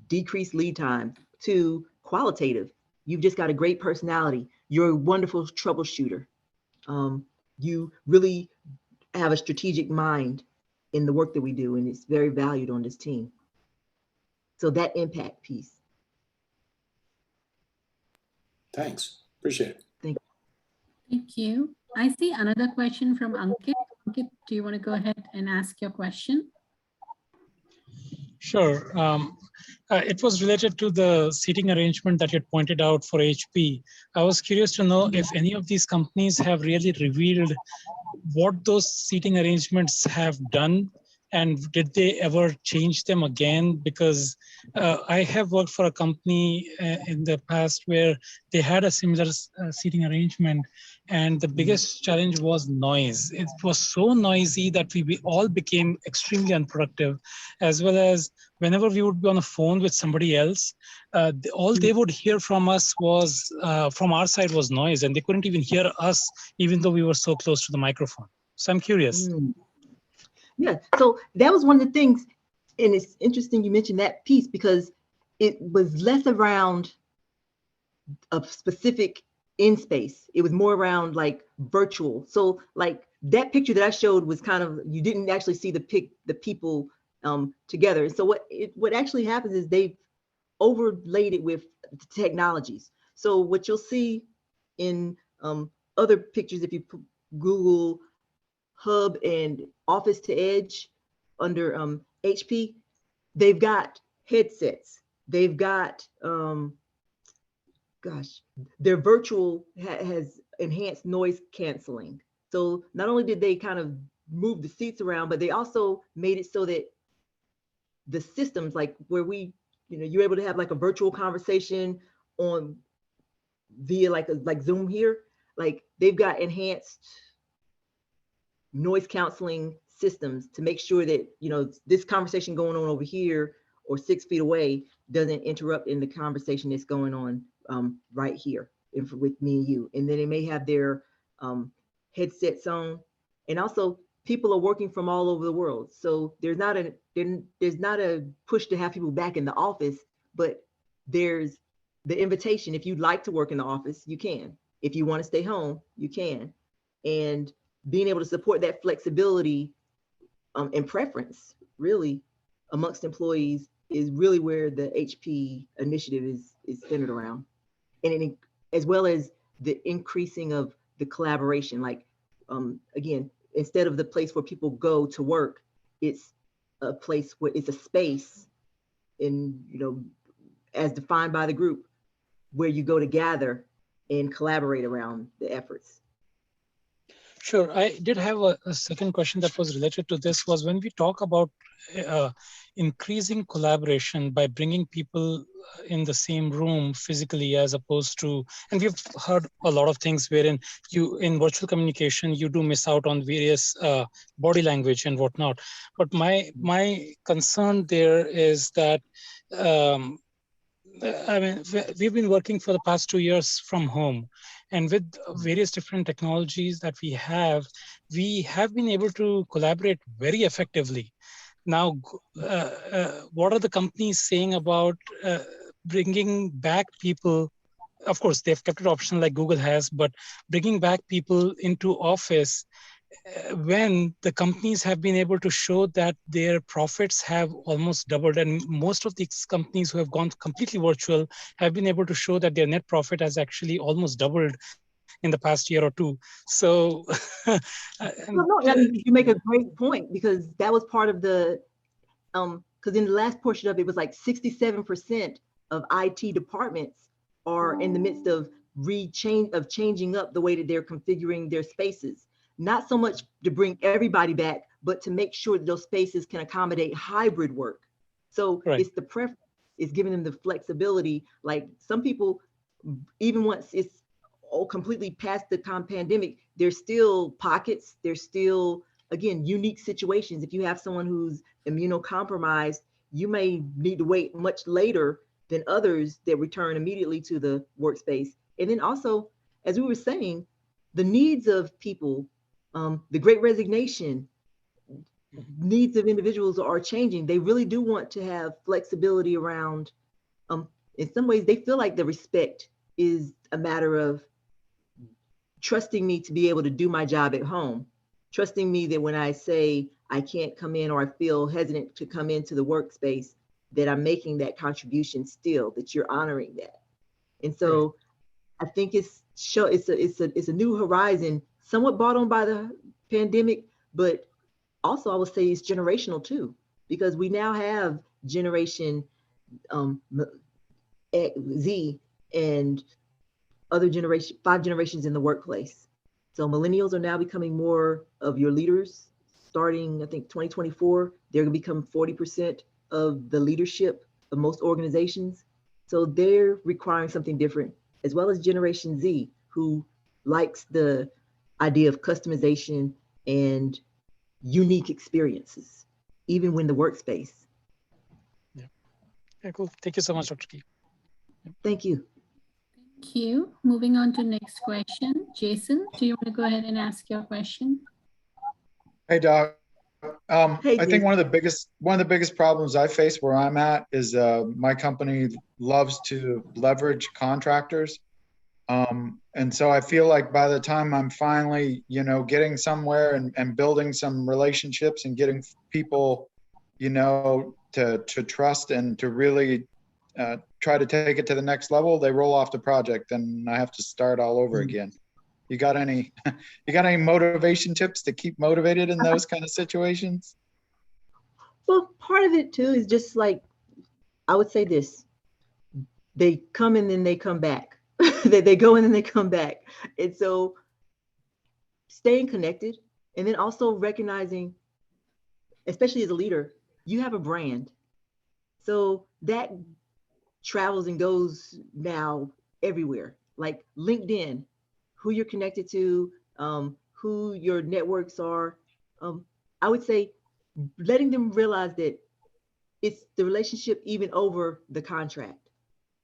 decreased lead time, to qualitative. You've just got a great personality. You're a wonderful troubleshooter. You really have a strategic mind in the work that we do, and it's very valued on this team. So that impact piece. Thanks. Appreciate it. Thank you. I see another question from Ankit. Ankit, do you want to go ahead and ask your question? Sure. It was related to the seating arrangement that you had pointed out for HP. I was curious to know if any of these companies have really revealed what those seating arrangements have done, and did they ever change them again? Because I have worked for a company in the past where they had a similar seating arrangement, and the biggest challenge was noise. It was so noisy that we all became extremely unproductive, as well as whenever we would be on a phone with somebody else, all they would hear from us was, from our side, was noise, and they couldn't even hear us, even though we were so close to the microphone. So I'm curious. Yeah, so that was one of the things, and it's interesting you mentioned that piece because it was less around a specific in space. It was more around like virtual. So like that picture that I showed was kind of, you didn't actually see the people together. So what actually happens is they've overlaid it with technologies. So what you'll see in other pictures, if you Google Hub and Office to Edge under HP, they've got headsets. They've got, their virtual has enhanced noise canceling. So not only did they kind of move the seats around, but they also made it so that the systems, like where you're able to have like a virtual conversation on via like Zoom here, like they've got enhanced noise canceling systems to make sure that, this conversation going on over here or 6 feet away doesn't interrupt in the conversation that's going on right here with me and you. And then they may have their headsets on. And also people are working from all over the world. So there's not a push to have people back in the office, but there's the invitation. If you'd like to work in the office, you can. If you want to stay home, you can. And being able to support that flexibility and preference really amongst employees is really where the HP initiative is centered around. And as well as the increasing of the collaboration, like again, instead of the place where people go to work, it's a place where it's a space in, you know, as defined by the group, where you go to gather and collaborate around the efforts. Sure. I did have a second question that was related to this, was when we talk about increasing collaboration by bringing people in the same room physically, as opposed to, and we've heard a lot of things wherein you, in virtual communication, you do miss out on various body language and whatnot. But my concern there is that, I mean, we've been working for the past 2 years from home, and with various different technologies that we have been able to collaborate very effectively. Now, what are the companies saying about bringing back people? Of course, they've kept it optional like Google has, but bringing back people into office when the companies have been able to show that their profits have almost doubled, and most of these companies who have gone completely virtual have been able to show that their net profit has actually almost doubled in the past year or two. So you make a great point, because that was part of the because in the last portion of it was like 67% of IT departments are in the midst of changing up the way that they're configuring their spaces. Not so much to bring everybody back, but to make sure that those spaces can accommodate hybrid work. So right. It's the preference, it's giving them the flexibility. Like some people, even once it's completely past the pandemic, there's still pockets, there's still, again, unique situations. If you have someone who's immunocompromised, you may need to wait much later than others that return immediately to the workspace. And then also, as we were saying, the needs of people, the Great Resignation, needs of individuals are changing. They really do want to have flexibility around, in some ways, they feel like the respect is a matter of trusting me to be able to do my job at home, trusting me that when I say I can't come in or I feel hesitant to come into the workspace, that I'm making that contribution still, that you're honoring that. And so right. I think it's a new horizon, somewhat brought on by the pandemic, but also I would say it's generational too, because we now have generation Z and other generation, 5 generations in the workplace. So millennials are now becoming more of your leaders. Starting, I think, 2024, they're gonna become 40% of the leadership of most organizations. So they're requiring something different, as well as Generation Z, who likes the idea of customization and unique experiences, even when the workspace. Yeah, cool. Thank you so much, Dr. Key. Thank you. Thank you. Moving on to next question. Jason, do you want to go ahead and ask your question? Hey, Doc. Hey, I think one of the biggest problems I face where I'm at is my company loves to leverage contractors. And so I feel like by the time I'm finally, getting somewhere and building some relationships and getting people, to trust and to really try to take it to the next level, they roll off the project and I have to start all over again. You got any motivation tips to keep motivated in those kind of situations? Well, part of it too is just like, I would say this, they come and then they come back. they go and then they come back. And so staying connected, and then also recognizing, especially as a leader, you have a brand. So that travels and goes now everywhere, like LinkedIn, who you're connected to, who your networks are. I would say letting them realize that it's the relationship even over the contract.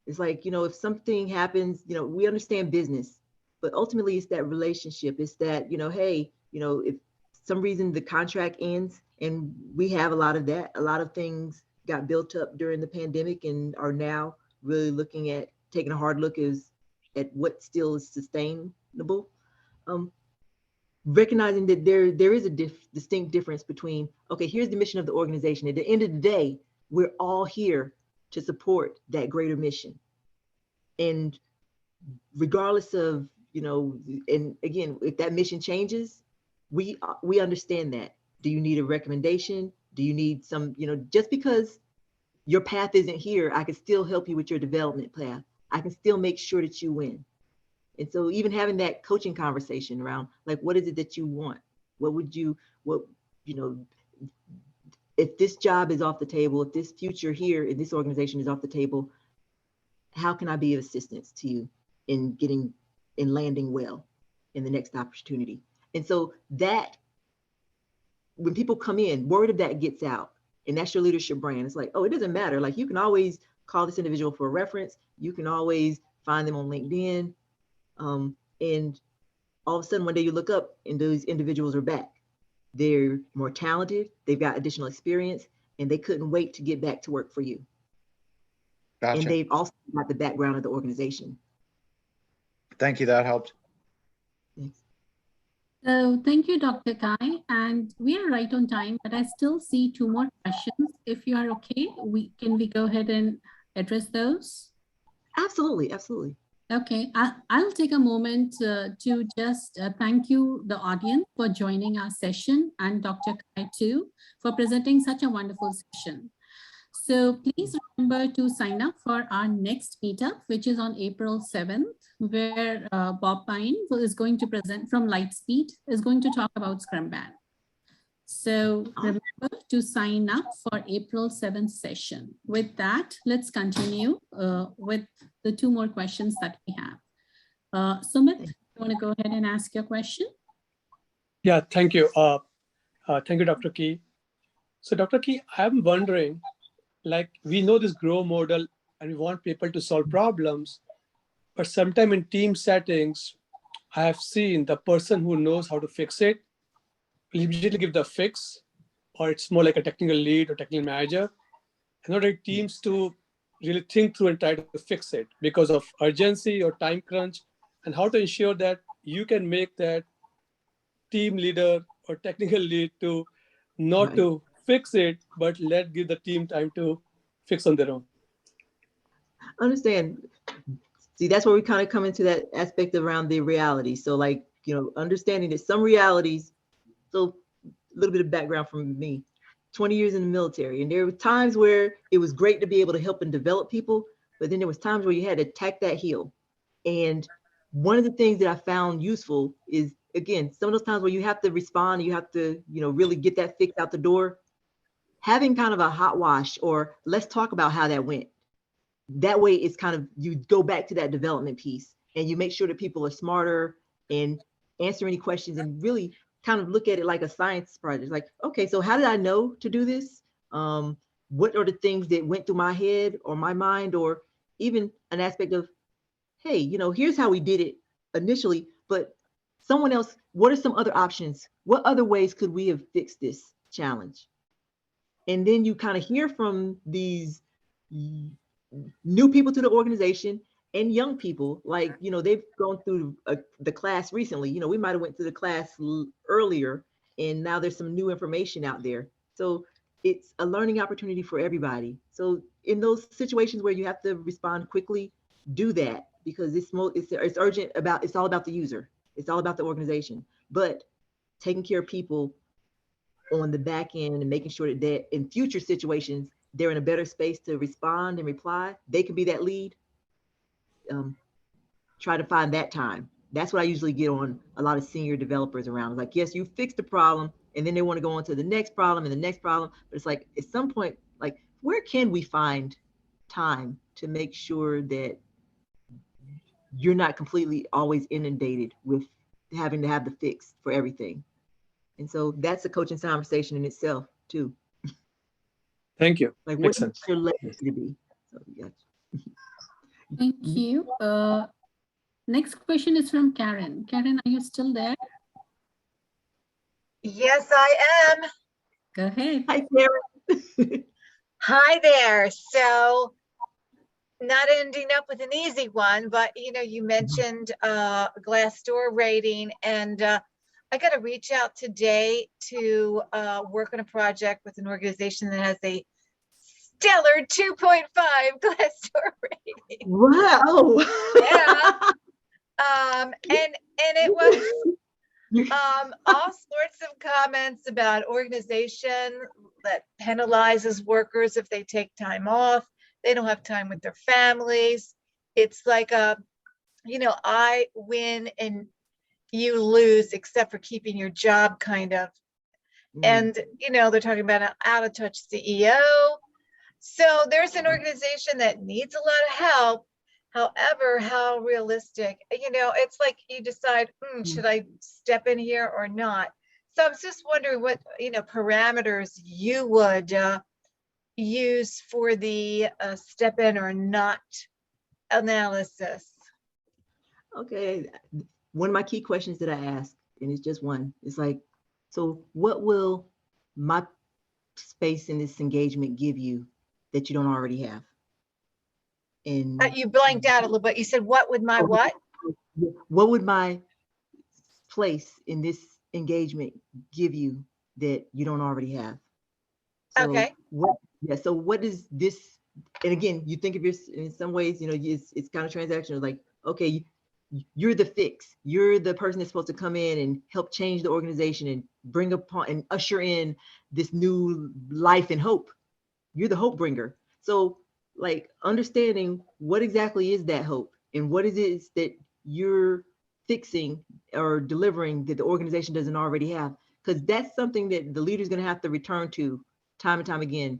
It's like, if something happens, we understand business, but ultimately it's that relationship. It's that, hey, if some reason the contract ends, and we have a lot of that, a lot of things got built up during the pandemic and are now really looking at taking a hard look at what still is sustainable. Recognizing that there is a distinct difference between, okay, here's the mission of the organization. At the end of the day, we're all here to support that greater mission. And regardless of, and again, if that mission changes, we understand that. Do you need a recommendation? Do you need some, just because your path isn't here, I can still help you with your development path. I can still make sure that you win. And so even having that coaching conversation around, like, what is it that you want? If this job is off the table, if this future here in this organization is off the table, how can I be of assistance to you in landing well in the next opportunity? And so that, when people come in, word of that gets out, and that's your leadership brand. It's like, oh, it doesn't matter. Like, you can always call this individual for a reference. You can always find them on LinkedIn. And all of a sudden, one day you look up and those individuals are back. They're more talented, they've got additional experience, and they couldn't wait to get back to work for you. Gotcha. And they've also got the background of the organization. Thank you, that helped. Thanks. So thank you, Dr. Kai. And we are right on time, but I still see 2 more questions. If you are okay, can we go ahead and address those? Absolutely, absolutely. Okay, I'll take a moment to just thank you, the audience, for joining our session, and Dr. Kai too, for presenting such a wonderful session. So please remember to sign up for our next meetup, which is on April 7th, where Bob Pine is going to present from Lightspeed, is going to talk about Scrum Ban. So remember to sign up for April 7th session. With that, let's continue with the 2 more questions that we have. Sumit, you want to go ahead and ask your question? Yeah, thank you. Thank you, Dr. Key. So Dr. Key, I'm wondering, like, we know this grow model and we want people to solve problems, but sometimes in team settings, I have seen the person who knows how to fix it will immediately give the fix, or it's more like a technical lead or technical manager, and not like teams to really think through and try to fix it because of urgency or time crunch, and how to ensure that you can make that team leader or technical lead to not to fix it, but give the team time to fix on their own. Understand. See, that's where we kind of come into that aspect around the reality. So like, understanding that some realities, so a little bit of background from me, 20 years in the military. And there were times where it was great to be able to help and develop people, but then there was times where you had to attack that heel. And one of the things that I found useful is, again, some of those times where you have to respond, you have to, really get that fix out the door, having kind of a hot wash, or let's talk about how that went. That way it's kind of, you go back to that development piece and you make sure that people are smarter and answer any questions, and really kind of look at it like a science project. Like, okay, so how did I know to do this? What are the things that went through my head or my mind, or even an aspect of, hey, here's how we did it initially, but someone else, what are some other options? What other ways could we have fixed this challenge? And then you kind of hear from these new people to the organization and young people, like, they've gone through the class recently. We might have went through the class earlier, and now there's some new information out there. So it's a learning opportunity for everybody. So in those situations where you have to respond quickly, do that, because it's urgent. It's all about the user. It's all about the organization, but taking care of people on the back end and making sure that in future situations, they're in a better space to respond and reply. They can be that lead. Try to find that time. That's what I usually get on a lot of senior developers around. Like, yes, you fixed the problem, and then they want to go on to the next problem and the next problem. But it's like, at some point, like, where can we find time to make sure that you're not completely always inundated with having to have the fix for everything? And so that's a coaching conversation in itself too. Thank you. Like, what Makes do you want sense. your legacy to be? So, yeah. Thank you. Next question is from Karen. Karen, are you still there? Yes, I am. Go ahead. Hi, Karen. Hi there. So not ending up with an easy one, but you mentioned Glassdoor rating, and I got to reach out today to work on a project with an organization that has a stellar 2.5 Glassdoor rating. Wow. Yeah. And it was all sorts of comments about organization that penalizes workers if they take time off. They don't have time with their families. It's like I win and you lose, except for keeping your job, kind of. And they're talking about an out-of-touch CEO. So there's an organization that needs a lot of help. However, how realistic, it's like you decide, should I step in here or not? So I was just wondering what, parameters you would use for the step in or not analysis. Okay. One of my key questions that I ask, and it's just one, it's like, so what will my space in this engagement give you that you don't already have? And you blanked out a little bit. You said, what would my what? What would my place in this engagement give you that you don't already have? So Okay. So what is this? And again, you think of your, in some ways, it's kind of transactional. Like, okay, you're the fix. You're the person that's supposed to come in and help change the organization and bring upon and usher in this new life and hope. You're the hope bringer. So like understanding what exactly is that hope and what is it that you're fixing or delivering that the organization doesn't already have, because that's something that the leader's going to have to return to time and time again,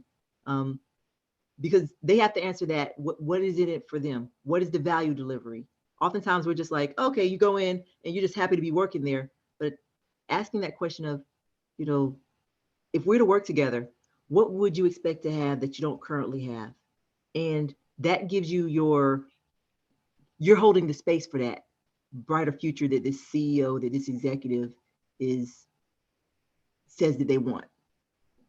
because they have to answer that. What is it for them? What is the value delivery? Oftentimes we're just like, okay, you go in and you're just happy to be working there. But asking that question of, if we're to work together, what would you expect to have that you don't currently have? And that gives you you're holding the space for that brighter future that this CEO, that this executive says that they want.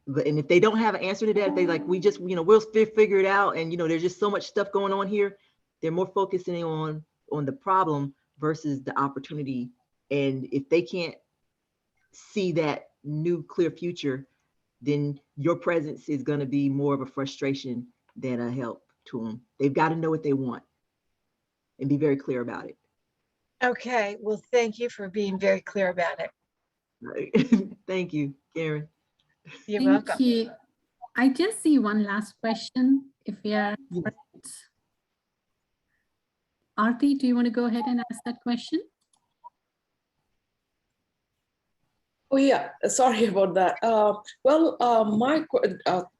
And if they don't have an answer to that, they like, we'll figure it out. And, there's just so much stuff going on here. They're more focusing on the problem versus the opportunity. And if they can't see that new clear future, then your presence is going to be more of a frustration than a help to them. They've got to know what they want and be very clear about it. Okay, well, thank you for being very clear about it. Right. Thank you, Karen. You're Thank welcome. you. I just see one last question. If we are, Aarti, do you want to go ahead and ask that question? Oh yeah, sorry about that.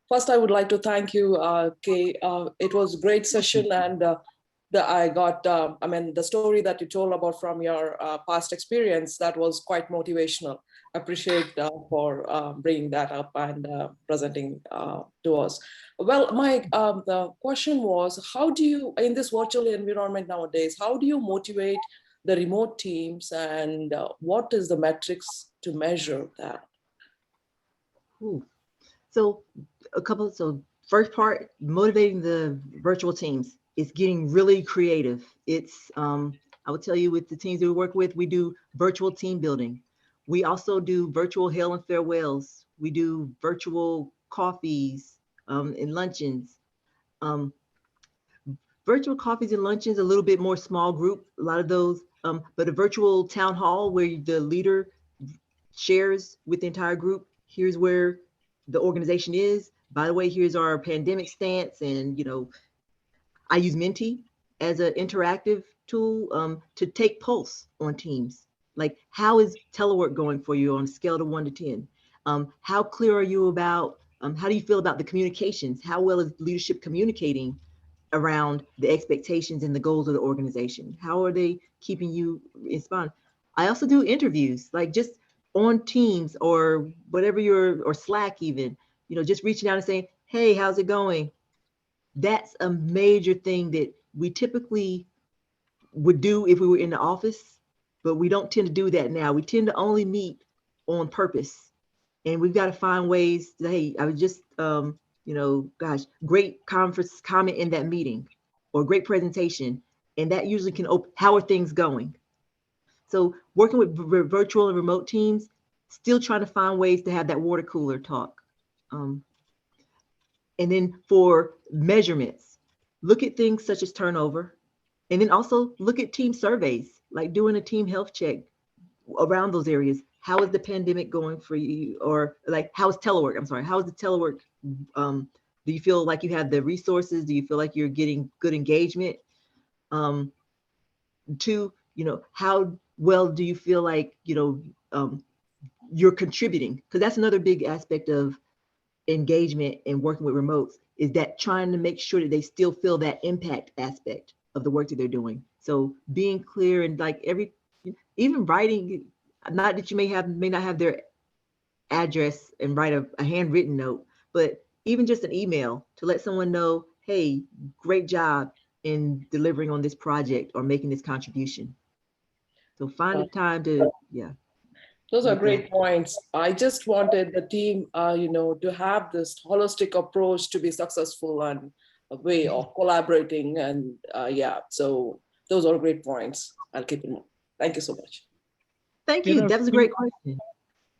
First I would like to thank you, Kay. It was a great session, and I got, the story that you told about from your past experience, that was quite motivational. I appreciate for bringing that up and presenting to us. Well, the question was, how do you, in this virtual environment nowadays, how do you motivate the remote teams, and what is the metrics to measure that? So first part, motivating the virtual teams is getting really creative. It's, I would tell you, with the teams that we work with, we do virtual team building. We also do virtual hail and farewells. We do virtual coffees and luncheons. Virtual coffees and luncheons, a little bit more small group, a lot of those, but a virtual town hall where the leader shares with the entire group, here's where the organization is. By the way, here's our pandemic stance. And, I use Menti as an interactive tool to take pulse on teams. Like, how is telework going for you on a scale of 1 to 10? How clear are you about, how do you feel about the communications? How well is leadership communicating around the expectations and the goals of the organization? How are they keeping you inspired? I also do interviews, like just on Teams or whatever or Slack even, just reaching out and saying, hey, how's it going? That's a major thing that we typically would do if we were in the office, but we don't tend to do that now. We tend to only meet on purpose. And we've got to find ways to, hey, I was just, gosh, great conference comment in that meeting or great presentation. And that usually can open, how are things going? So working with virtual and remote teams, still trying to find ways to have that water cooler talk. And then for measurements, look at things such as turnover, and then also look at team surveys, like doing a team health check around those areas. How is the pandemic going for you? Or like, how is telework? I'm sorry, how is the telework? Do you feel like you have the resources? Do you feel like you're getting good engagement? Two, how well do you feel like, you're contributing? Because that's another big aspect of engagement and working with remotes, is that trying to make sure that they still feel that impact aspect of the work that they're doing. So being clear and like even writing, not that you may not have their address and write a handwritten note, but even just an email to let someone know, hey, great job in delivering on this project or making this contribution. So find a time to, Those are great points. I just wanted the team, to have this holistic approach to be successful and a way of collaborating. And so those are great points. I'll keep in mind. Thank you so much. Thank you. That was a great question.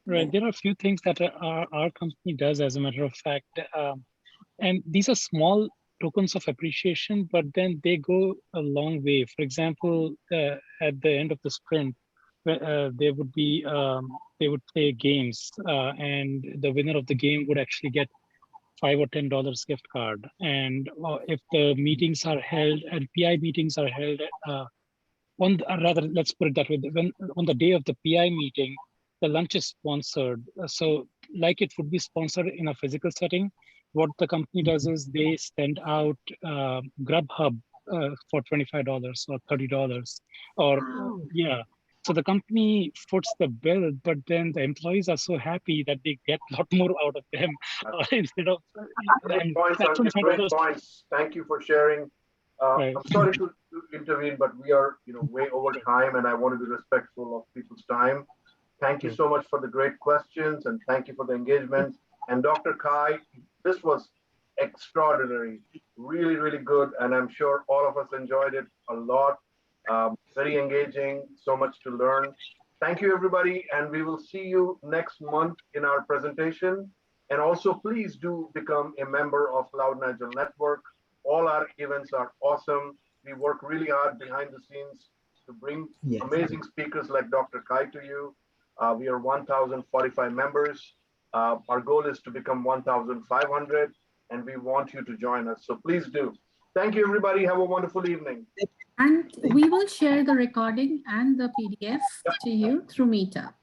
Right. There are a few things that our company does, as a matter of fact. And these are small tokens of appreciation, but then they go a long way. For example, at the end of the sprint, they would play games, and the winner of the game would actually get $5 or $10 gift card. And if the meetings are held, and PI meetings are held let's put it that way, when on the day of the PI meeting, the lunch is sponsored. So like it would be sponsored in a physical setting, what the company does is they send out Grubhub for $25 or $30, or So the company foots the bill, but then the employees are so happy that they get a lot more out of them instead of. Great points. Thank you for sharing. Right. I'm sorry to intervene, but we are way over time, and I want to be respectful of people's time. Thank you so much for the great questions, and thank you for the engagement. And Dr. Kai, this was extraordinary, really, really good, and I'm sure all of us enjoyed it a lot. Very engaging, so much to learn. Thank you, everybody, and we will see you next month in our presentation. And also, please do become a member of Cloud Agile Network. All our events are awesome. We work really hard behind the scenes to bring amazing speakers like Dr. Kai to you. We are 1,045 members. Our goal is to become 1,500, and we want you to join us. So please do. Thank you, everybody. Have a wonderful evening. And we will share the recording and the PDF to you through Meetup.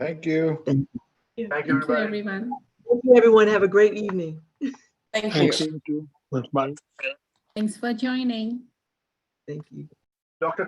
Thank you. Thank you, everyone. Thank you, everyone. Have a great evening. Thank you. Bye. Thanks for joining. Thank you. Dr.